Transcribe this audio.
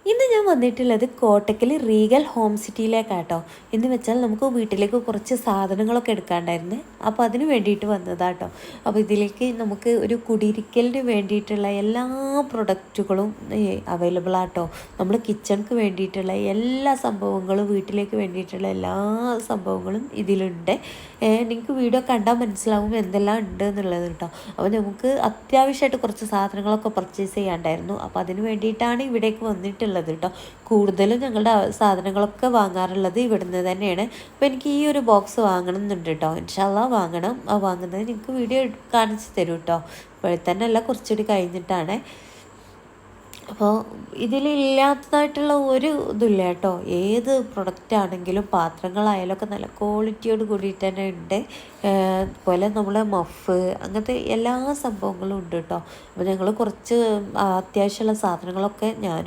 ഇന്ന് ഞാൻ വന്നിട്ടുള്ളത് കോട്ടക്കൽ റീഗൽ ഹോം സിറ്റിയിലേക്കാട്ടോ. എന്ന് വെച്ചാൽ നമുക്ക് വീട്ടിലേക്ക് കുറച്ച് സാധനങ്ങളൊക്കെ എടുക്കാണ്ടായിരുന്നു. അപ്പോൾ അതിന് വേണ്ടിയിട്ട് വന്നതാട്ടോ. അപ്പോൾ ഇതിലേക്ക് നമുക്ക് ഒരു കുടിയിരിക്കലിന് വേണ്ടിയിട്ടുള്ള എല്ലാ പ്രൊഡക്റ്റുകളും അവൈലബിൾ ആട്ടോ. നമ്മൾ കിച്ചണിക്ക് വേണ്ടിയിട്ടുള്ള എല്ലാ സംഭവങ്ങളും, വീട്ടിലേക്ക് വേണ്ടിയിട്ടുള്ള എല്ലാ സംഭവങ്ങളും ഇതിലുണ്ട്. നിങ്ങൾക്ക് വീഡിയോ കണ്ടാൽ മനസ്സിലാവും എന്തെല്ലാം ഉണ്ട് എന്നുള്ളത് കേട്ടോ. അപ്പോൾ നമുക്ക് അത്യാവശ്യമായിട്ട് കുറച്ച് സാധനങ്ങളൊക്കെ പർച്ചേസ് ചെയ്യാണ്ടായിരുന്നു. അപ്പോൾ അതിന് വേണ്ടിയിട്ടാണ് ഇവിടേക്ക് വന്നിട്ടുള്ളത് കേട്ടോ. കൂടുതലും ഞങ്ങളുടെ സാധനങ്ങളൊക്കെ വാങ്ങാറുള്ളത് ഇവിടുന്ന് തന്നെയാണ്. അപ്പോൾ എനിക്ക് ഈ ഒരു ബോക്സ് വാങ്ങണം എന്നുണ്ട് കേട്ടോ. ഇൻഷാ അല്ലാഹ് വാങ്ങണം. വാങ്ങുന്നത് നിങ്ങൾക്ക് വീഡിയോ കാണിച്ച് തരും കേട്ടോ. ഇപ്പോഴെ തന്നെ അല്ല, കുറച്ചുകൂടി കഴിഞ്ഞിട്ടാണ്. അപ്പോൾ ഇതിലില്ലാത്തതായിട്ടുള്ള ഒരു ഇതില്ല കേട്ടോ. ഏത് പ്രൊഡക്റ്റ് ആണെങ്കിലും പാത്രങ്ങളായാലും ഒക്കെ നല്ല ക്വാളിറ്റിയോട് കൂടിയിട്ട് തന്നെ ഉണ്ട്. അതുപോലെ നമ്മളെ മഫ് അങ്ങനത്തെ എല്ലാ സംഭവങ്ങളും ഉണ്ട് കേട്ടോ. അപ്പോൾ ഞങ്ങൾ കുറച്ച് അത്യാവശ്യമുള്ള സാധനങ്ങളൊക്കെ ഞാൻ